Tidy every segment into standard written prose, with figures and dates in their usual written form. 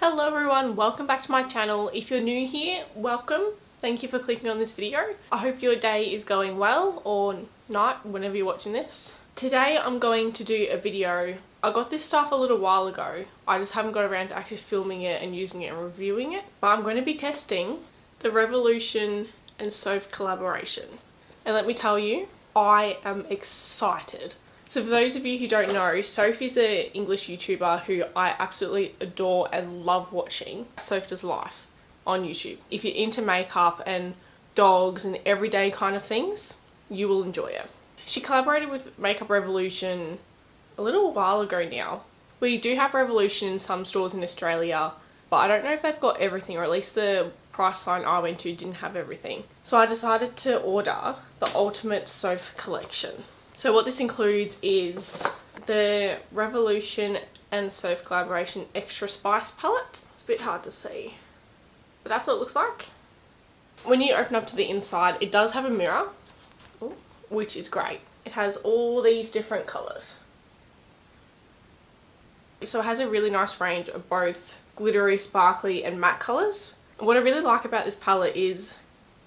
Hello everyone, welcome back to my channel. If you're new here, welcome. Thank you for clicking on this video. I hope your day is going well or night, whenever you're watching this. Today I'm going to do a video. I got this stuff a little while ago. I just haven't got around to actually filming it and using it and reviewing it. But I'm going to be testing the Revolution and SOPH collaboration. And let me tell you, I am excited. So for those of you who don't know, SOPH is an English YouTuber who I absolutely adore and love watching. SOPH Does Life on YouTube. If you're into makeup and dogs and everyday kind of things, you will enjoy it. She collaborated with Makeup Revolution a little while ago now. We do have Revolution in some stores in Australia, but I don't know if they've got everything, or at least the price line I went to didn't have everything. So I decided to order the Ultimate SOPH collection. So what this includes is the Revolution and SOPH collaboration Extra Spice palette. It's a bit hard to see, but that's what it looks like. When you open up to the inside, it does have a mirror, which is great. It has all these different colours. So it has a really nice range of both glittery, sparkly and matte colours. What I really like about this palette is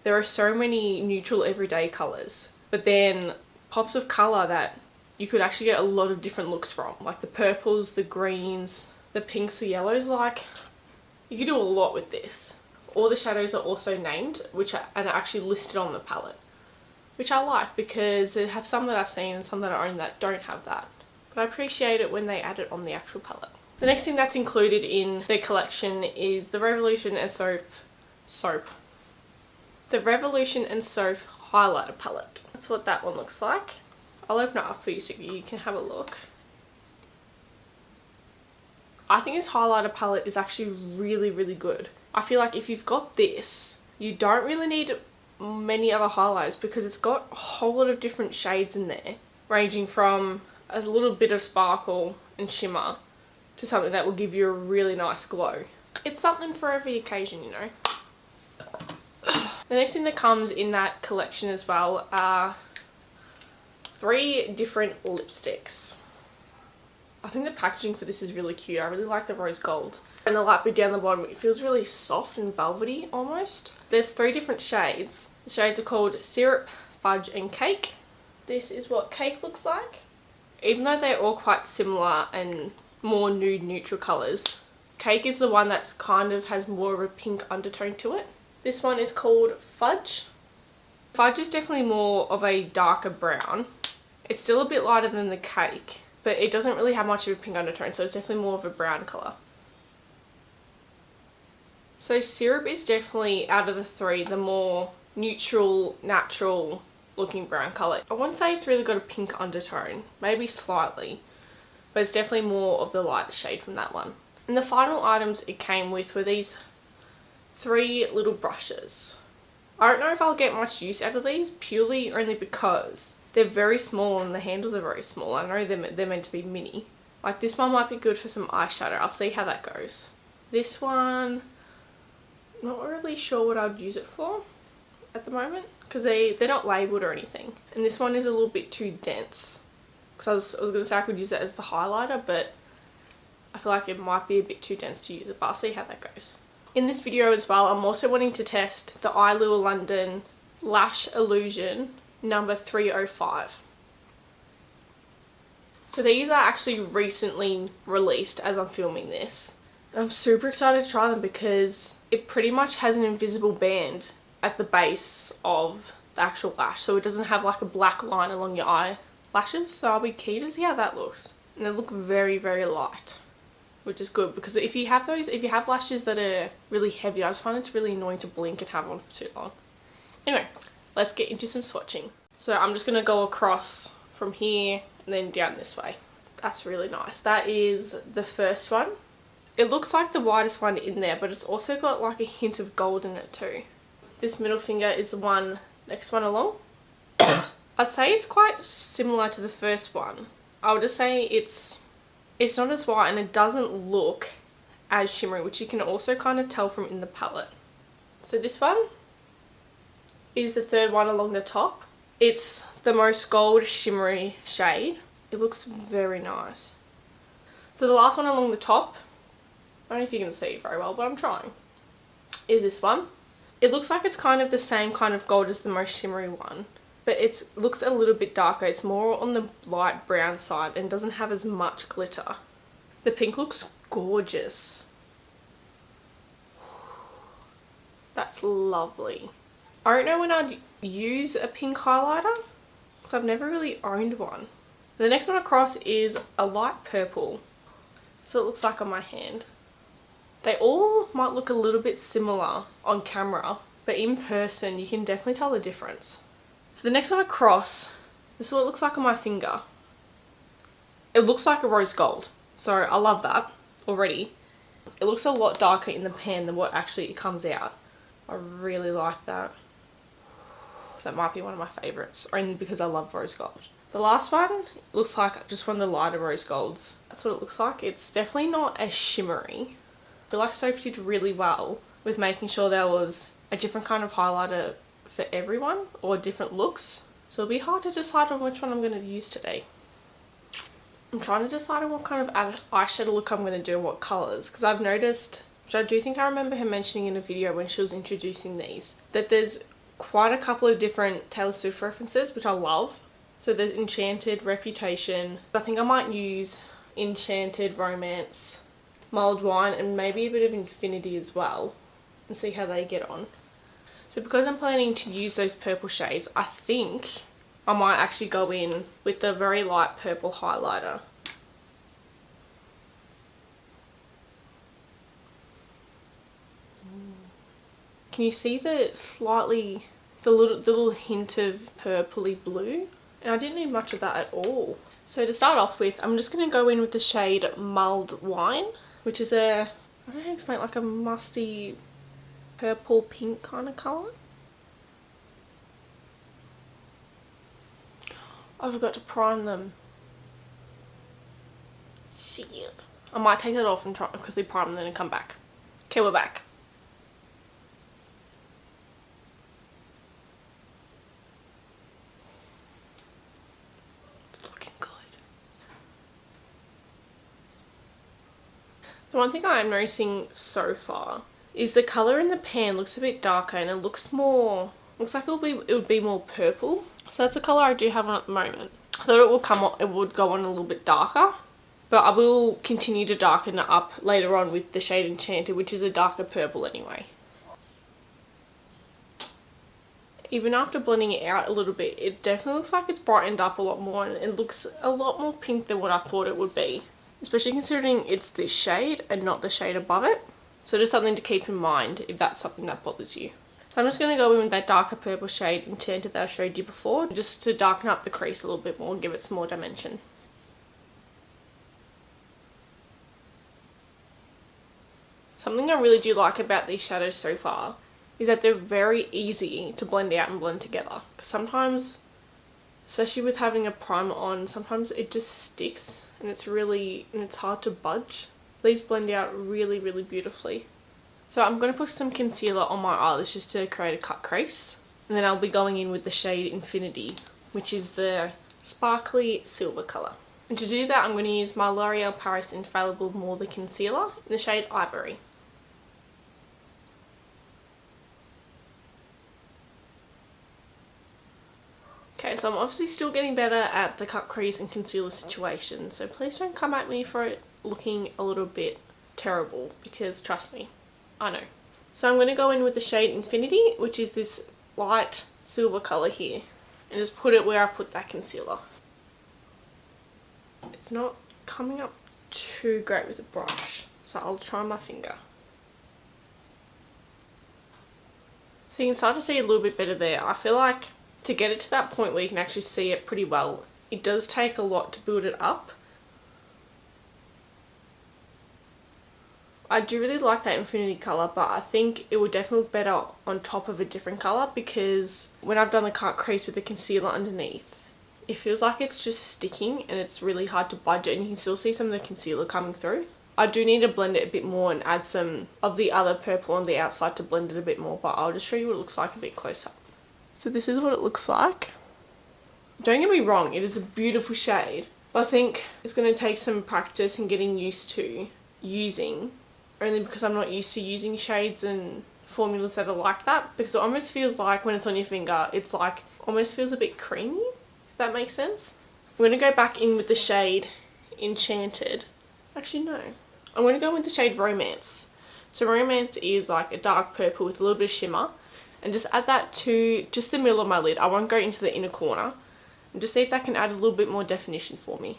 there are so many neutral everyday colours, but then pops of colour that you could actually get a lot of different looks from, like the purples, the greens, the pinks, the yellows. Like, you could do a lot with this. All the shadows are also named, and are actually listed on the palette, which I like because they have some that I've seen and some that I own that don't have that, but I appreciate it when they add it on the actual palette. The next thing that's included in the collection is the Revolution and SOPH highlighter palette. That's what that one looks like. I'll open it up for you so you can have a look. I think this highlighter palette is actually really, really good. I feel like if you've got this, you don't really need many other highlighters because it's got a whole lot of different shades in there, ranging from a little bit of sparkle and shimmer to something that will give you a really nice glow. It's something for every occasion, you know. The next thing that comes in that collection as well are 3 different lipsticks. I think the packaging for this is really cute. I really like the rose gold. And the light bit down the bottom, it feels really soft and velvety almost. There's 3 different shades. The shades are called Syrup, Fudge and Cake. This is what Cake looks like. Even though they're all quite similar and more nude neutral colours, Cake is the one that's kind of has more of a pink undertone to it. This one is called Fudge. Fudge is definitely more of a darker brown. It's still a bit lighter than the Cake, but it doesn't really have much of a pink undertone, so it's definitely more of a brown colour. So Syrup is definitely, out of the 3, the more neutral, natural looking brown colour. I wouldn't say it's really got a pink undertone, maybe slightly, but it's definitely more of the lighter shade from that one. And the final items it came with were these 3 little brushes. I don't know if I'll get much use out of these, purely only because they're very small and the handles are very small. I know they're meant to be mini. Like this one might be good for some eyeshadow. I'll see how that goes. This one, not really sure what I'd use it for at the moment because they're not labelled or anything. And this one is a little bit too dense. Because I was going to say I could use it as the highlighter, but I feel like it might be a bit too dense to use it, but I'll see how that goes. In this video as well, I'm also wanting to test the EYLURE London Lash Illusion number 305. So these are actually recently released as I'm filming this. And I'm super excited to try them because it pretty much has an invisible band at the base of the actual lash. So it doesn't have like a black line along your eyelashes. So I'll be keen to see how that looks. And they look very, very light, which is good because if you have lashes that are really heavy, I just find it's really annoying to blink and have on for too long. Anyway, let's get into some swatching. So I'm just going to go across from here and then down this way. That's really nice. That is the first one. It looks like the widest one in there, but it's also got like a hint of gold in it too. This middle finger is the next one along. I'd say it's quite similar to the first one. I would just say it's not as white and it doesn't look as shimmery, which you can also kind of tell from in the palette. So this one is the 3rd one along the top. It's the most gold shimmery shade. It looks very nice. So the last one along the top I don't know if you can see it very well, but I'm trying, is this one. It looks like it's kind of the same kind of gold as the most shimmery one, but it looks a little bit darker. It's more on the light brown side and doesn't have as much glitter. The pink looks gorgeous. That's lovely. I don't know when I'd use a pink highlighter because I've never really owned one. The next one across is a light purple. So it looks like on my hand. They all might look a little bit similar on camera, but in person you can definitely tell the difference. So the next one across, this is what it looks like on my finger. It looks like a rose gold, so I love that already. It looks a lot darker in the pan than what actually comes out. I really like that. That might be one of my favourites, only because I love rose gold. The last one looks like just one of the lighter rose golds. That's what it looks like. It's definitely not as shimmery. I feel like SOPH did really well with making sure there was a different kind of highlighter for everyone, or different looks. So it'll be hard to decide on which one I'm going to use today. I'm trying to decide on what kind of eyeshadow look I'm going to do and what colours, because I've noticed, which I do think I remember her mentioning in a video when she was introducing these, that there's quite a couple of different Taylor Swift references, which I love. So there's Enchanted, Reputation. I think I might use Enchanted, Romance, Mulled Wine, and maybe a bit of Infinity as well, and see how they get on. So because I'm planning to use those purple shades, I think I might actually go in with the very light purple highlighter. Can you see the little hint of purpley blue? And I didn't need much of that at all. So to start off with, I'm just going to go in with the shade Mulled Wine, which is I don't know how to explain, like a musty purple pink kind of colour. I forgot to prime them. Shit. I might take that off and try quickly prime them and come back. Okay, we're back. It's looking good. The one thing I am noticing so far is the colour in the pan looks a bit darker, and it looks like it would be more purple. So that's the colour I do have on at the moment. I thought it would go on a little bit darker, but I will continue to darken it up later on with the shade Enchanted, which is a darker purple anyway. Even after blending it out a little bit, it definitely looks like it's brightened up a lot more, and it looks a lot more pink than what I thought it would be. Especially considering it's this shade and not the shade above it. So just something to keep in mind if that's something that bothers you. So I'm just going to go in with that darker purple shade Enchanted that I showed you before, just to darken up the crease a little bit more and give it some more dimension. Something I really do like about these shadows so far is that they're very easy to blend out and blend together. Because sometimes, especially with having a primer on, sometimes it just sticks and it's hard to budge. These blend out really, really beautifully. So I'm going to put some concealer on my eyelids just to create a cut crease. And then I'll be going in with the shade Infinity, which is the sparkly silver colour. And to do that, I'm going to use my L'Oreal Paris Infallible More Concealer in the shade Ivory. Okay, so I'm obviously still getting better at the cut crease and concealer situation, so please don't come at me for it looking a little bit terrible, because trust me, I know. So I'm going to go in with the shade Infinity, which is this light silver colour here, and just put it where I put that concealer. It's not coming up too great with a brush, so I'll try my finger. So you can start to see a little bit better there. I feel like to get it to that point where you can actually see it pretty well, it does take a lot to build it up. I do really like that Infinity colour, but I think it would definitely look better on top of a different colour, because when I've done the cut crease with the concealer underneath, it feels like it's just sticking and it's really hard to budge it, and you can still see some of the concealer coming through. I do need to blend it a bit more and add some of the other purple on the outside to blend it a bit more, but I'll just show you what it looks like a bit closer. So this is what it looks like. Don't get me wrong, it is a beautiful shade, but I think it's going to take some practice and getting used to using only because I'm not used to using shades and formulas that are like that, because it almost feels like when it's on your finger, it's like almost feels a bit creamy, if that makes sense. I'm going to go back in with the shade Enchanted. Actually, no. I'm going to go with the shade Romance. So Romance is like a dark purple with a little bit of shimmer. And just add that to just the middle of my lid. I won't go into the inner corner. And just see if that can add a little bit more definition for me.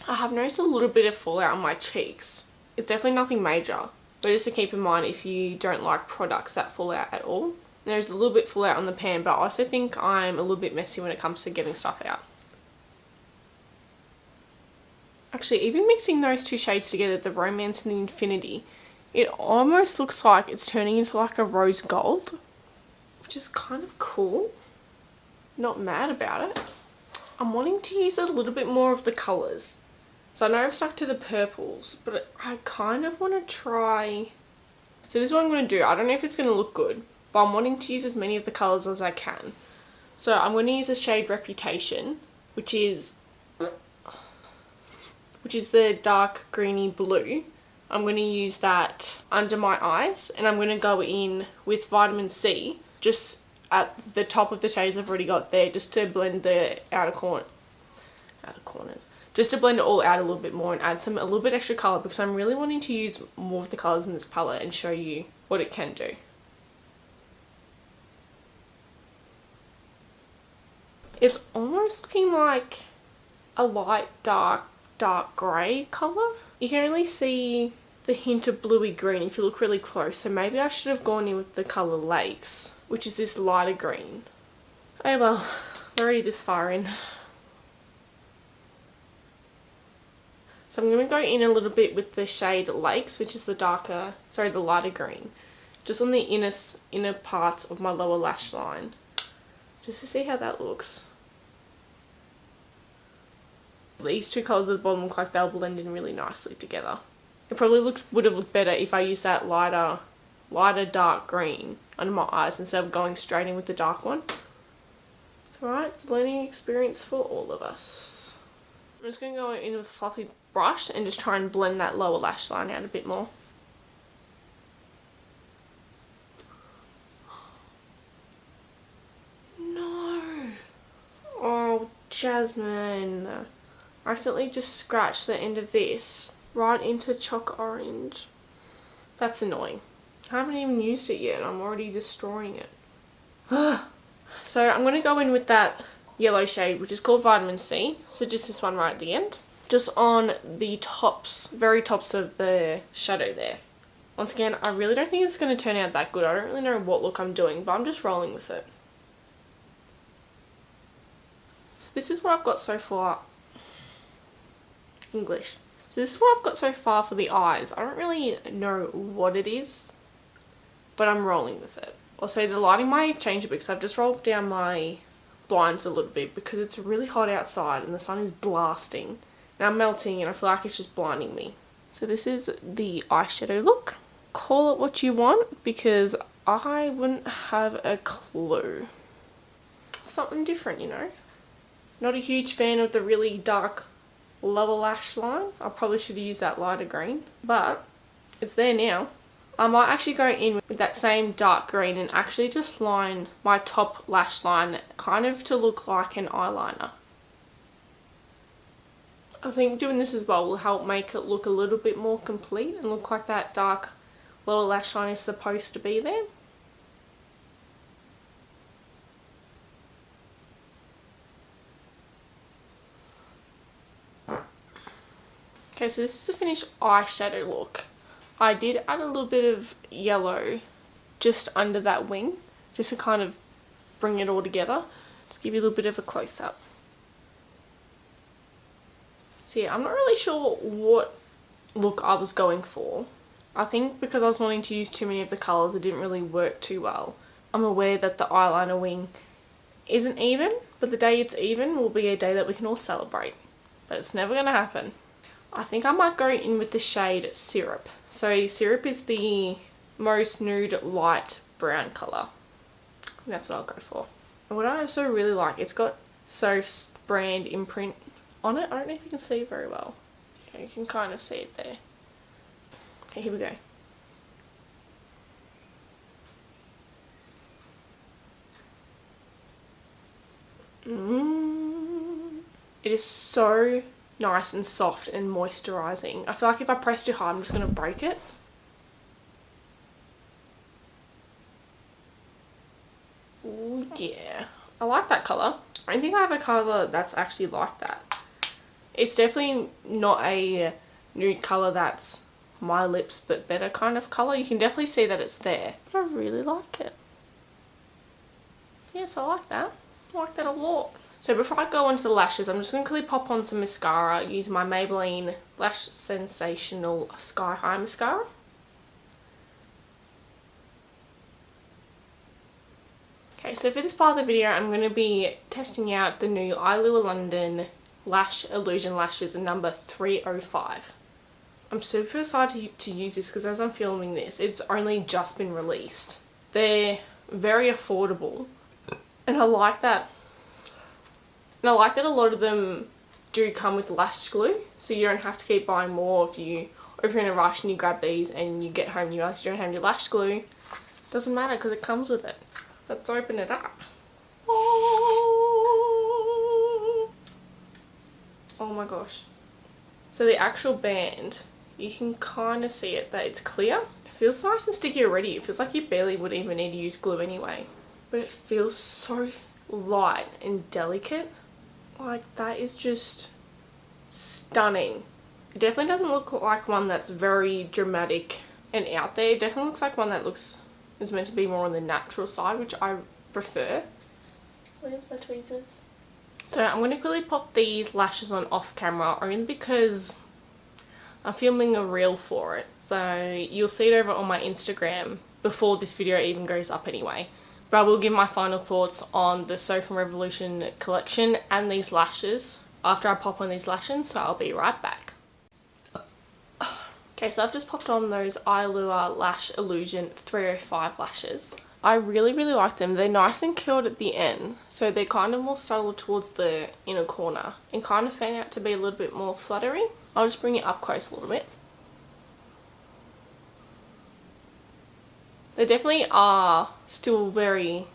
I have noticed a little bit of fallout on my cheeks. It's definitely nothing major, but just to keep in mind if you don't like products that fall out at all. There's a little bit fallout on the pan, but I also think I'm a little bit messy when it comes to getting stuff out. Actually, even mixing those two shades together, the Romance and the Infinity, it almost looks like it's turning into like a rose gold, which is kind of cool. Not mad about it. I'm wanting to use a little bit more of the colours. So I know I've stuck to the purples, but I kind of want to try... So this is what I'm going to do. I don't know if it's going to look good, but I'm wanting to use as many of the colours as I can. So I'm going to use the shade Reputation, which is the dark greeny blue. I'm going to use that under my eyes, and I'm going to go in with Vitamin C, just at the top of the shades I've already got there, just to blend the outer corners. Just to blend it all out a little bit more and add a little bit extra colour, because I'm really wanting to use more of the colours in this palette and show you what it can do. It's almost looking like a light dark grey colour. You can only see the hint of bluey green if you look really close, so maybe I should have gone in with the colour Lakes, which is this lighter green. Oh well, we're already this far in. So I'm going to go in a little bit with the shade Lakes, which is the lighter green, just on the inner parts of my lower lash line, just to see how that looks. These two colours at the bottom look like they'll blend in really nicely together. It probably would have looked better if I used that lighter dark green under my eyes instead of going straight in with the dark one. It's alright, it's a learning experience for all of us. I'm just going to go in with a fluffy brush and just try and blend that lower lash line out a bit more. No! Oh, Jasmine. I accidentally just scratched the end of this right into chalk orange. That's annoying. I haven't even used it yet and I'm already destroying it. So I'm going to go in with that yellow shade, which is called Vitamin C. So just this one right at the end. Just on the very tops of the shadow there. Once again, I really don't think it's going to turn out that good. I don't really know what look I'm doing, but I'm just rolling with it. So this is what I've got so far. English. So this is what I've got so far for the eyes. I don't really know what it is, but I'm rolling with it. Also, the lighting might have changed a bit because I've just rolled down my blinds a little bit because it's really hot outside and the sun is blasting. And I'm melting and I feel like it's just blinding me. So this is the eyeshadow look. Call it what you want because I wouldn't have a clue. Something different, you know. Not a huge fan of the really dark lower lash line. I probably should have used that lighter green, but it's there now. I might actually go in with that same dark green and actually just line my top lash line kind of to look like an eyeliner. I think doing this as well will help make it look a little bit more complete and look like that dark lower lash line is supposed to be there. Okay, so this is the finished eyeshadow look. I did add a little bit of yellow just under that wing, just to kind of bring it all together. Just give you a little bit of a close-up. So yeah, I'm not really sure what look I was going for. I think because I was wanting to use too many of the colours, it didn't really work too well. I'm aware that the eyeliner wing isn't even, but the day it's even will be a day that we can all celebrate. But it's never going to happen. I think I might go in with the shade Syrup. So Syrup is the most nude light brown colour. I think that's what I'll go for. And what I also really like, it's got SOPH brand imprint on it. I don't know if you can see very well. Yeah, you can kind of see it there. Okay, here we go. It is so nice and soft and moisturising. I feel like if I press too hard, I'm just going to break it. Ooh, yeah. I like that colour. I don't think I have a colour that's actually like that. It's definitely not a nude colour that's my lips but better kind of colour. You can definitely see that it's there. But I really like it. Yes, I like that. I like that a lot. So before I go on to the lashes, I'm just going to quickly pop on some mascara using my Maybelline Lash Sensational Sky High Mascara. Okay, so for this part of the video, I'm going to be testing out the new EYLURE London Lash Illusion Lashes number 305. I'm super excited to use this because as I'm filming this, it's only just been released. They're very affordable, and I like that. And I like that a lot of them do come with lash glue, so you don't have to keep buying more if you're in a rush and you grab these and you get home and you realize you don't have your lash glue. Doesn't matter because it comes with it. Let's open it up. Oh my gosh. So the actual band, you can kind of see it that it's clear. It feels nice and sticky already. It feels like you barely would even need to use glue anyway. But it feels so light and delicate. Like, that is just stunning. It definitely doesn't look like one that's very dramatic and out there. It definitely looks like one that is meant to be more on the natural side, which I prefer. Where's my tweezers? So I'm going to quickly pop these lashes on off camera only because I'm filming a reel for it. So you'll see it over on my Instagram before this video even goes up anyway. But I will give my final thoughts on the SOPH Revolution collection and these lashes after I pop on these lashes, so I'll be right back. Okay, so I've just popped on those EYLURE Lash Illusion 305 lashes. I really like them. They're nice and curled at the end, so they're kind of more subtle towards the inner corner and kind of fan out to be a little bit more fluttery. I'll just bring it up close a little bit. They definitely are still very,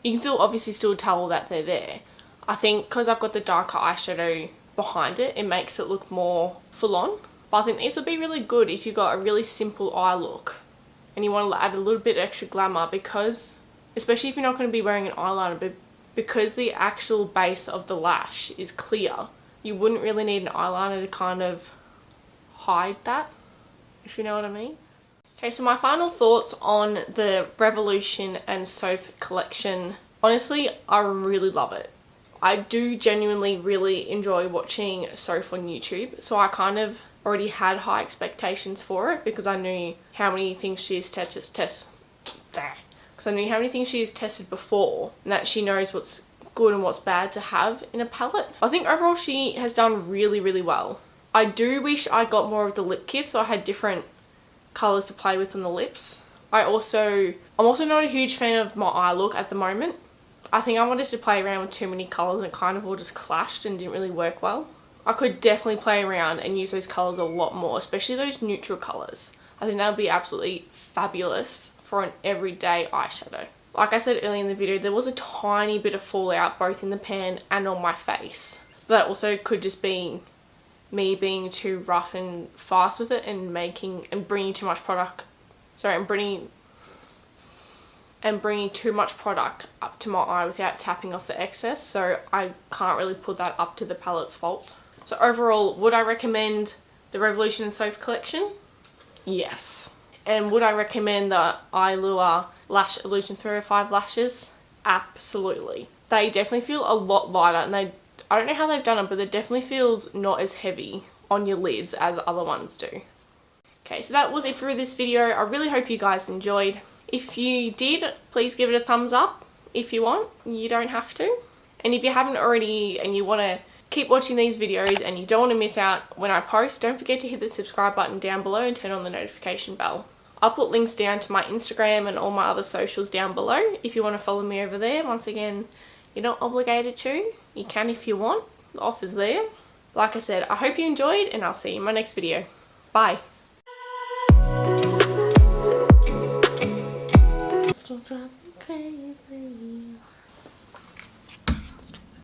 you can still obviously still tell that they're there. I think because I've got the darker eyeshadow behind it, it makes it look more full on. But I think these would be really good if you got a really simple eye look and you want to add a little bit extra glamour, because, especially if you're not going to be wearing an eyeliner, but because the actual base of the lash is clear, you wouldn't really need an eyeliner to kind of hide that, if you know what I mean. Okay, so my final thoughts on the Revolution and SOPH collection. Honestly, I really love it. I do genuinely really enjoy watching SOPH on YouTube, so I kind of already had high expectations for it because I knew how many things she has tested before, and that she knows what's good and what's bad to have in a palette. I think overall she has done really well. I do wish I got more of the lip kit so I had different colours to play with on the lips. I'm also not a huge fan of my eye look at the moment. I think I wanted to play around with too many colours and it kind of all just clashed and didn't really work well. I could definitely play around and use those colours a lot more, especially those neutral colours. I think that would be absolutely fabulous for an everyday eyeshadow. Like I said earlier in the video, there was a tiny bit of fallout both in the pan and on my face. That also could just be me being too rough and fast with it and bringing too much product. Bringing too much product up to my eye without tapping off the excess. So I can't really put that up to the palette's fault. So overall, would I recommend the Revolution and SOPH collection? Yes. And would I recommend the EYLURE Lash Illusion 305 lashes? Absolutely. They definitely feel a lot lighter, and I don't know how they've done it, but it definitely feels not as heavy on your lids as other ones do. Okay, so that was it for this video. I really hope you guys enjoyed. If you did, please give it a thumbs up if you want. You don't have to. And if you haven't already and you want to keep watching these videos and you don't want to miss out when I post, don't forget to hit the subscribe button down below and turn on the notification bell. I'll put links down to my Instagram and all my other socials down below if you want to follow me over there. Once again, You're not obligated to. You can if you want. The offer's there. Like I said, I hope you enjoyed and I'll see you in my next video. Bye. Still drives me crazy.